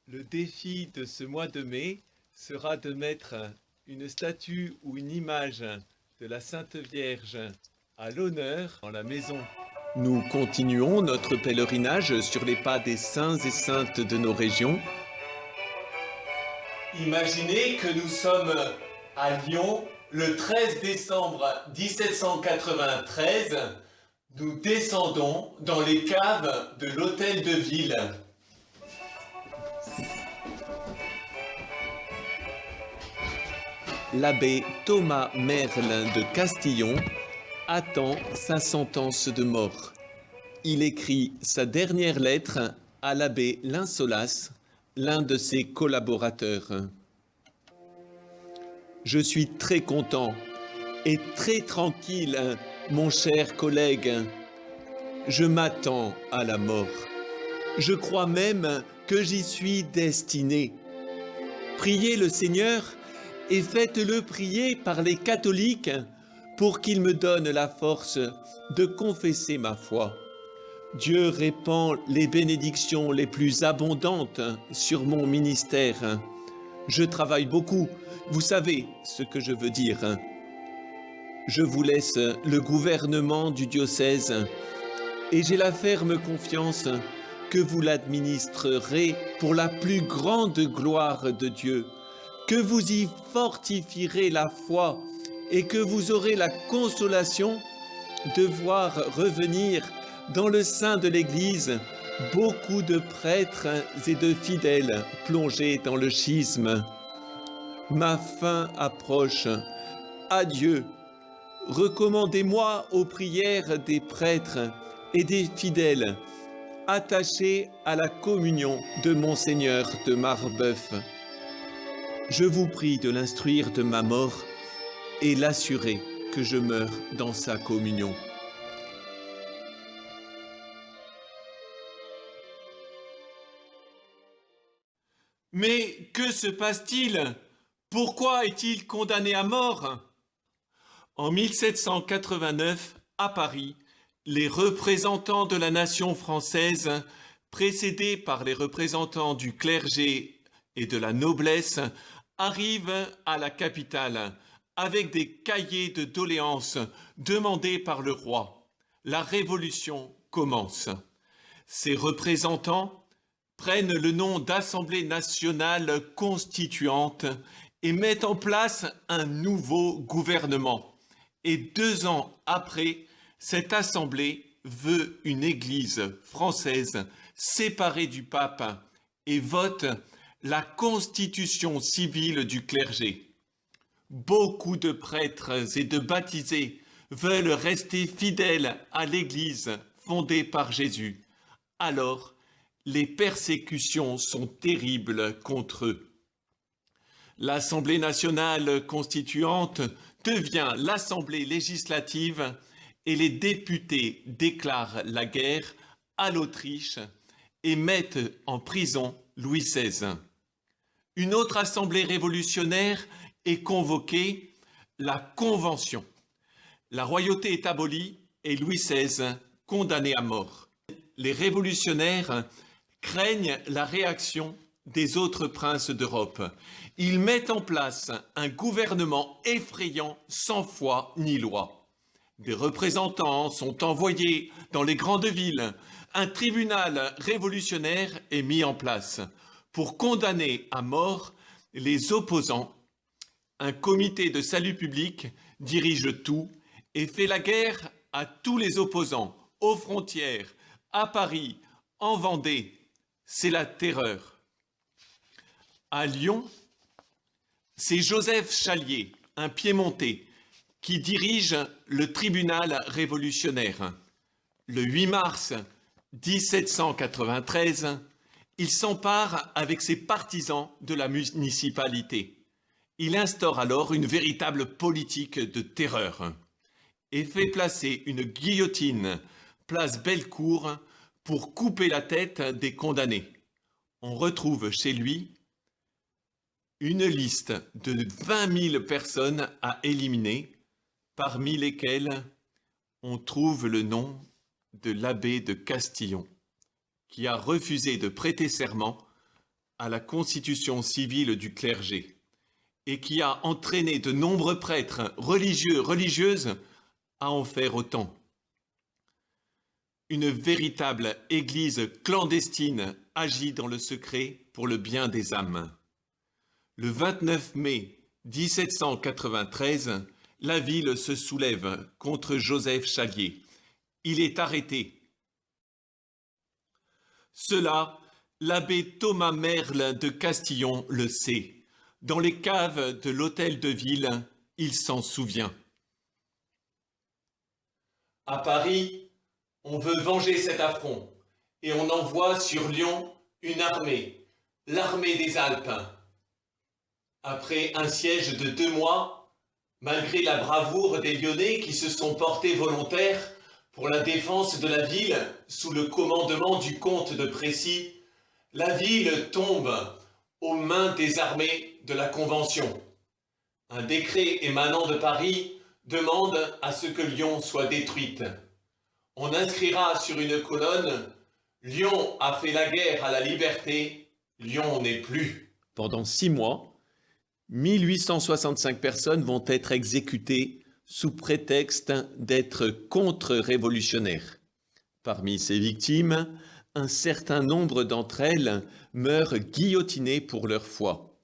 Le défi de ce mois de mai sera de mettre une statue ou une image de la Sainte Vierge à l'honneur dans la maison. Nous continuons notre pèlerinage sur les pas des saints et saintes de nos régions. Imaginez que nous sommes à Lyon le 13 décembre 1793. Nous descendons dans les caves de l'hôtel de ville. L'abbé Thomas Merlin de Castillon attend sa sentence de mort. Il écrit sa dernière lettre à l'abbé Linsolas, l'un de ses collaborateurs. Je suis très content et très tranquille, mon cher collègue. Je m'attends à la mort. Je crois même que j'y suis destiné. Priez le Seigneur et faites-le prier par les catholiques pour qu'il me donne la force de confesser ma foi. Dieu répand les bénédictions les plus abondantes sur mon ministère. Je travaille beaucoup, vous savez ce que je veux dire. Je vous laisse le gouvernement du diocèse et j'ai la ferme confiance que vous l'administrerez pour la plus grande gloire de Dieu, que vous y fortifierez la foi et que vous aurez la consolation de voir revenir dans le sein de l'Église beaucoup de prêtres et de fidèles plongés dans le schisme. Ma fin approche. Adieu. Recommandez-moi aux prières des prêtres et des fidèles attachés à la communion de Monseigneur de Marbeuf. Je vous prie de l'instruire de ma mort et l'assurer que je meure dans sa communion. Mais que se passe-t-il? Pourquoi est-il condamné à mort? En 1789, à Paris, les représentants de la nation française, précédés par les représentants du clergé et de la noblesse, arrivent à la capitale avec des cahiers de doléances demandés par le roi. La révolution commence. Ces représentants prennent le nom d'Assemblée nationale constituante et mettent en place un nouveau gouvernement. Et 2 ans après, cette assemblée veut une église française séparée du pape et vote la constitution civile du clergé. Beaucoup de prêtres et de baptisés veulent rester fidèles à l'église fondée par Jésus. Alors, les persécutions sont terribles contre eux. L'Assemblée nationale constituante devient l'Assemblée législative et les députés déclarent la guerre à l'Autriche et mettent en prison Louis XVI. Une autre assemblée révolutionnaire est convoquée, la Convention. La royauté est abolie et Louis XVI condamné à mort. Les révolutionnaires craignent la réaction des autres princes d'Europe. Ils mettent en place un gouvernement effrayant sans foi ni loi. Des représentants sont envoyés dans les grandes villes. Un tribunal révolutionnaire est mis en place pour condamner à mort les opposants. Un comité de salut public dirige tout et fait la guerre à tous les opposants, aux frontières, à Paris, en Vendée. C'est la terreur. À Lyon, c'est Joseph Chalier, un Piémontais, qui dirige le tribunal révolutionnaire. Le 8 mars 1793, il s'empare avec ses partisans de la municipalité. Il instaure alors une véritable politique de terreur et fait placer une guillotine place Bellecour pour couper la tête des condamnés. On retrouve chez lui une liste de 20 000 personnes à éliminer, parmi lesquelles on trouve le nom de l'abbé de Castillon, qui a refusé de prêter serment à la constitution civile du clergé et qui a entraîné de nombreux prêtres religieux, religieuses à en faire autant. Une véritable église clandestine agit dans le secret pour le bien des âmes. Le 29 mai 1793, la ville se soulève contre Joseph Chalier. Il est arrêté. Cela, l'abbé Thomas Merle de Castillon le sait. Dans les caves de l'hôtel de ville, il s'en souvient. À Paris, on veut venger cet affront et on envoie sur Lyon une armée, l'armée des Alpes. Après un siège de 2 mois, malgré la bravoure des Lyonnais qui se sont portés volontaires pour la défense de la ville sous le commandement du comte de Précy, la ville tombe aux mains des armées de la Convention. Un décret émanant de Paris demande à ce que Lyon soit détruite. On inscrira sur une colonne « Lyon a fait la guerre à la liberté, Lyon n'est plus ». Pendant 6 mois, 1865 personnes vont être exécutées sous prétexte d'être contre-révolutionnaires. Parmi ces victimes, un certain nombre d'entre elles meurent guillotinées pour leur foi.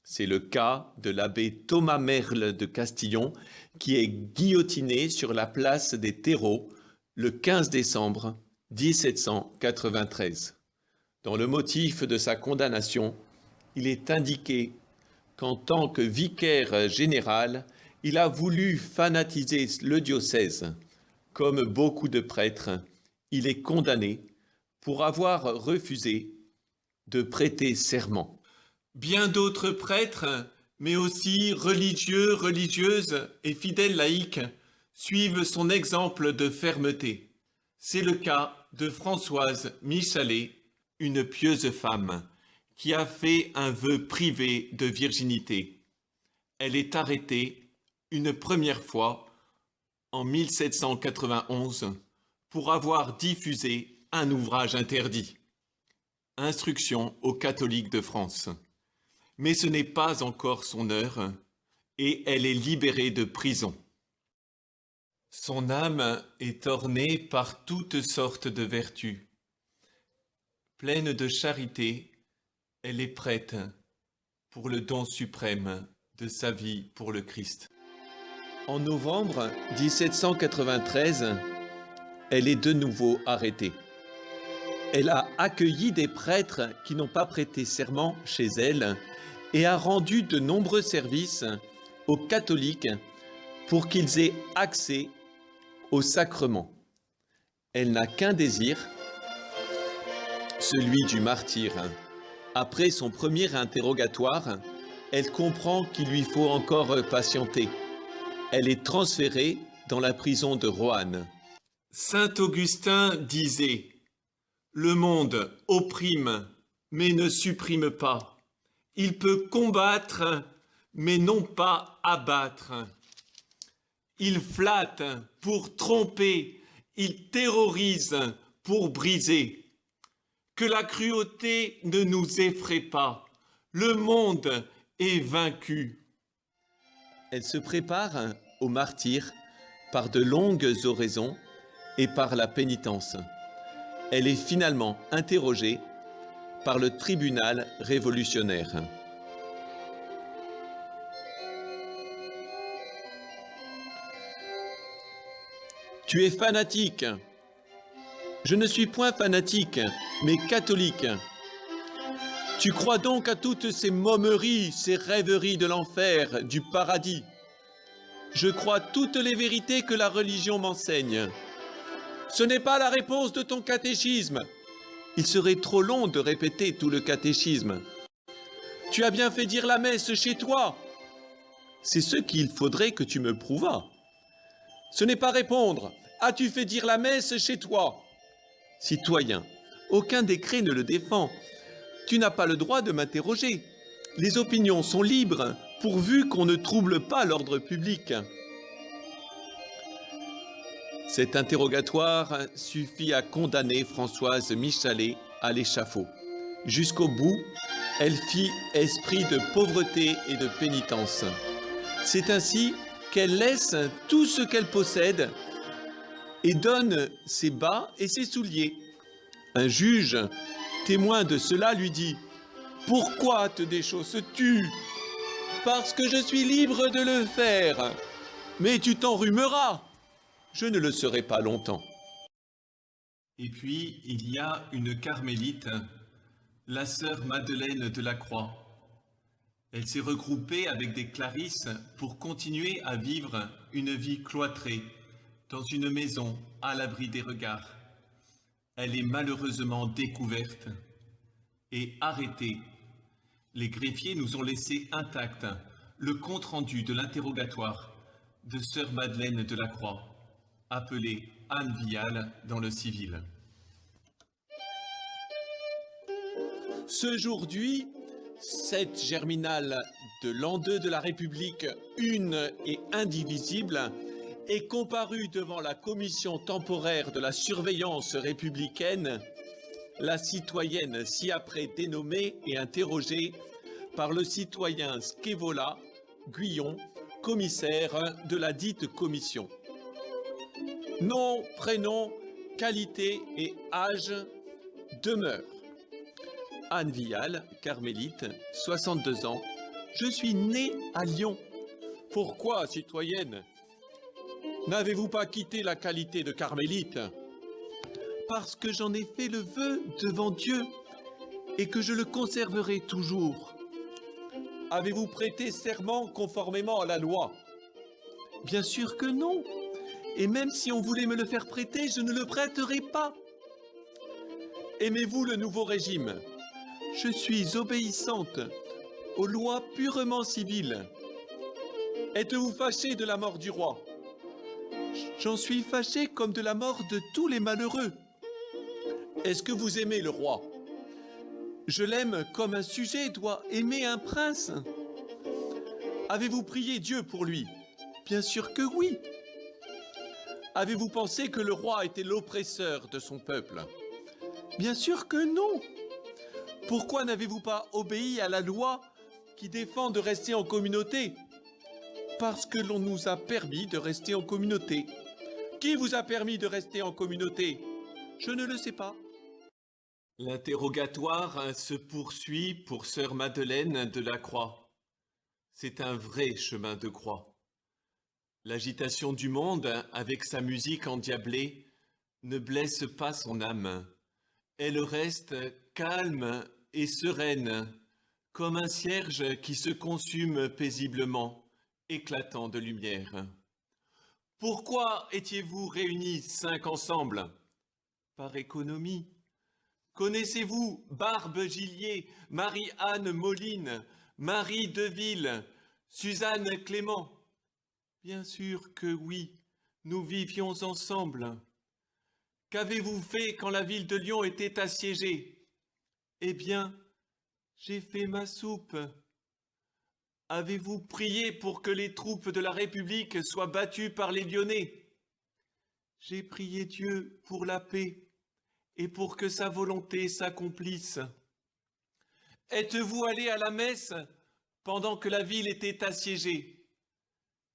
C'est le cas de l'abbé Thomas Merle de Castillon qui est guillotiné sur la place des Terreaux le 15 décembre 1793. Dans le motif de sa condamnation, il est indiqué qu'en tant que vicaire général, il a voulu fanatiser le diocèse. Comme beaucoup de prêtres, il est condamné pour avoir refusé de prêter serment. Bien d'autres prêtres, mais aussi religieux, religieuses et fidèles laïcs, suivent son exemple de fermeté. C'est le cas de Françoise Michalet, une pieuse femme, qui a fait un vœu privé de virginité. Elle est arrêtée une première fois en 1791 pour avoir diffusé un ouvrage interdit. Instruction aux catholiques de France. Mais ce n'est pas encore son heure et elle est libérée de prison. Son âme est ornée par toutes sortes de vertus. Pleine de charité, elle est prête pour le don suprême de sa vie pour le Christ. En novembre 1793, elle est de nouveau arrêtée. Elle a accueilli des prêtres qui n'ont pas prêté serment chez elle et a rendu de nombreux services aux catholiques pour qu'ils aient accès au sacrement. Elle n'a qu'un désir, celui du martyre. Après son premier interrogatoire, elle comprend qu'il lui faut encore patienter. Elle est transférée dans la prison de Roanne. Saint Augustin disait « Le monde opprime, mais ne supprime pas. Il peut combattre, mais non pas abattre. Il flatte pour tromper, il terrorise pour briser. Que la cruauté ne nous effraie pas. Le monde est vaincu. » Elle se prépare au martyre par de longues oraisons et par la pénitence. Elle est finalement interrogée par le tribunal révolutionnaire. Tu es fanatique. Je ne suis point fanatique, mais catholique. Tu crois donc à toutes ces momeries, ces rêveries de l'enfer, du paradis. Je crois toutes les vérités que la religion m'enseigne. Ce n'est pas la réponse de ton catéchisme. Il serait trop long de répéter tout le catéchisme. Tu as bien fait dire la messe chez toi. C'est ce qu'il faudrait que tu me prouvas. Ce n'est pas répondre. As-tu fait dire la messe chez toi? Citoyen, aucun décret ne le défend. Tu n'as pas le droit de m'interroger. Les opinions sont libres, pourvu qu'on ne trouble pas l'ordre public. Cet interrogatoire suffit à condamner Françoise Michalet à l'échafaud. Jusqu'au bout, Elle fit esprit de pauvreté et de pénitence. C'est ainsi qu'elle laisse tout ce qu'elle possède et donne ses bas et ses souliers. Un juge, témoin de cela, lui dit « Pourquoi te déchausses-tu ? Parce que je suis libre de le faire. Mais tu t'enrhumeras. Je ne le serai pas longtemps. » Et puis, il y a une carmélite, la sœur Madeleine de la Croix. Elle s'est regroupée avec des clarisses pour continuer à vivre une vie cloîtrée, dans une maison à l'abri des regards. Elle est malheureusement découverte et arrêtée. Les greffiers nous ont laissé intact le compte-rendu de l'interrogatoire de sœur Madeleine de la Croix, appelée Anne Vial dans le civil. Ce jour-là, cette germinale de l'an 2 de la République, une et indivisible, est comparue devant la commission temporaire de la surveillance républicaine, la citoyenne ci-après dénommée et interrogée par le citoyen Scaevola Guyon, commissaire de la dite commission. Nom, prénom, qualité et âge, demeure. Anne Vial, carmélite, 62 ans. Je suis née à Lyon. Pourquoi, citoyenne, n'avez-vous pas quitté la qualité de carmélite? Parce que j'en ai fait le vœu devant Dieu et que je le conserverai toujours. Avez-vous prêté serment conformément à la loi? Bien sûr que non. Et même si on voulait me le faire prêter, je ne le prêterai pas. Aimez-vous le nouveau régime? Je suis obéissante aux lois purement civiles. Êtes-vous fâché de la mort du roi? J'en suis fâché comme de la mort de tous les malheureux. Est-ce que vous aimez le roi? Je l'aime comme un sujet doit aimer un prince. Avez-vous prié Dieu pour lui? Bien sûr que oui. Avez-vous pensé que le roi était l'oppresseur de son peuple? Bien sûr que non. Pourquoi n'avez-vous pas obéi à la loi qui défend de rester en communauté? Parce que l'on nous a permis de rester en communauté. Qui vous a permis de rester en communauté? Je ne le sais pas. L'interrogatoire se poursuit pour sœur Madeleine de la Croix. C'est un vrai chemin de croix. L'agitation du monde, avec sa musique endiablée, ne blesse pas son âme. Elle reste calme et sereine, comme un cierge qui se consume paisiblement, éclatant de lumière. Pourquoi étiez-vous réunis 5 ensemble? Par économie. Connaissez-vous Barbe Gillier, Marie-Anne Moline, Marie Deville, Suzanne Clément? Bien sûr que oui, nous vivions ensemble. Qu'avez-vous fait quand la ville de Lyon était assiégée? Eh bien, j'ai fait ma soupe. Avez-vous prié pour que les troupes de la République soient battues par les Lyonnais? J'ai prié Dieu pour la paix et pour que sa volonté s'accomplisse. Êtes-vous allé à la messe pendant que la ville était assiégée?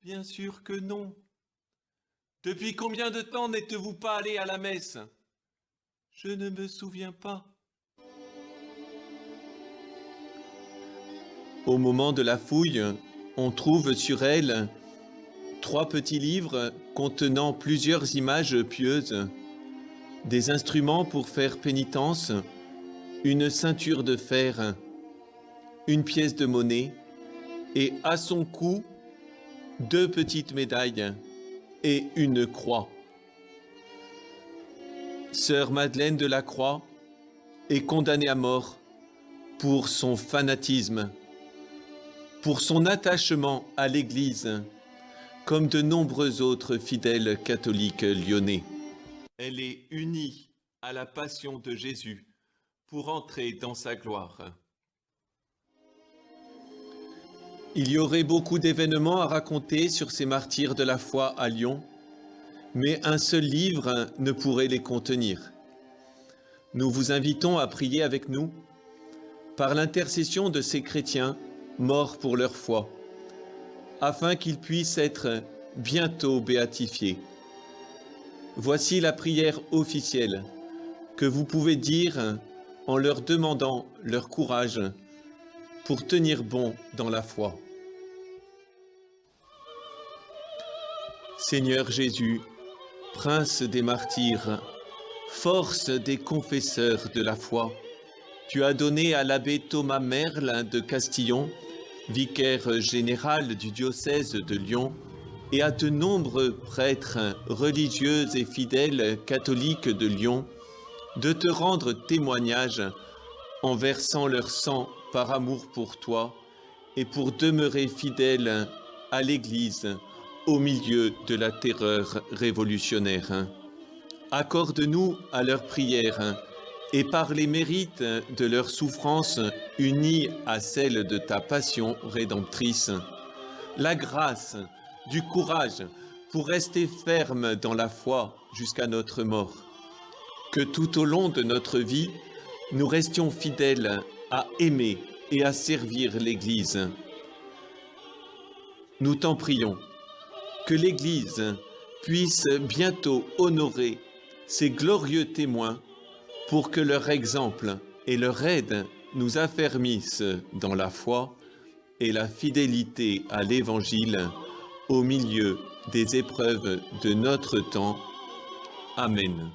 Bien sûr que non. Depuis combien de temps n'êtes-vous pas allé à la messe? Je ne me souviens pas. Au moment de la fouille, on trouve sur elle 3 petits livres contenant plusieurs images pieuses, des instruments pour faire pénitence, une ceinture de fer, une pièce de monnaie et à son cou 2 petites médailles et une croix. Sœur Madeleine de la Croix est condamnée à mort pour son fanatisme, pour son attachement à l'Église, comme de nombreux autres fidèles catholiques lyonnais. Elle est unie à la passion de Jésus pour entrer dans sa gloire. Il y aurait beaucoup d'événements à raconter sur ces martyrs de la foi à Lyon, mais un seul livre ne pourrait les contenir. Nous vous invitons à prier avec nous par l'intercession de ces chrétiens morts pour leur foi, afin qu'ils puissent être bientôt béatifiés. Voici la prière officielle que vous pouvez dire en leur demandant leur courage pour tenir bon dans la foi. Seigneur Jésus, Prince des martyrs, force des confesseurs de la foi, tu as donné à l'abbé Thomas Merle de Castillon, vicaire général du diocèse de Lyon, et à de nombreux prêtres, religieux et fidèles catholiques de Lyon, de te rendre témoignage en versant leur sang par amour pour toi et pour demeurer fidèles à l'Église au milieu de la terreur révolutionnaire. Accorde-nous à leurs prières et par les mérites de leur souffrance unis à celle de ta passion rédemptrice, la grâce du courage pour rester ferme dans la foi jusqu'à notre mort. Que tout au long de notre vie, nous restions fidèles à aimer et à servir l'Église. Nous t'en prions, que l'Église puisse bientôt honorer ces glorieux témoins pour que leur exemple et leur aide nous affermissent dans la foi et la fidélité à l'Évangile au milieu des épreuves de notre temps. Amen.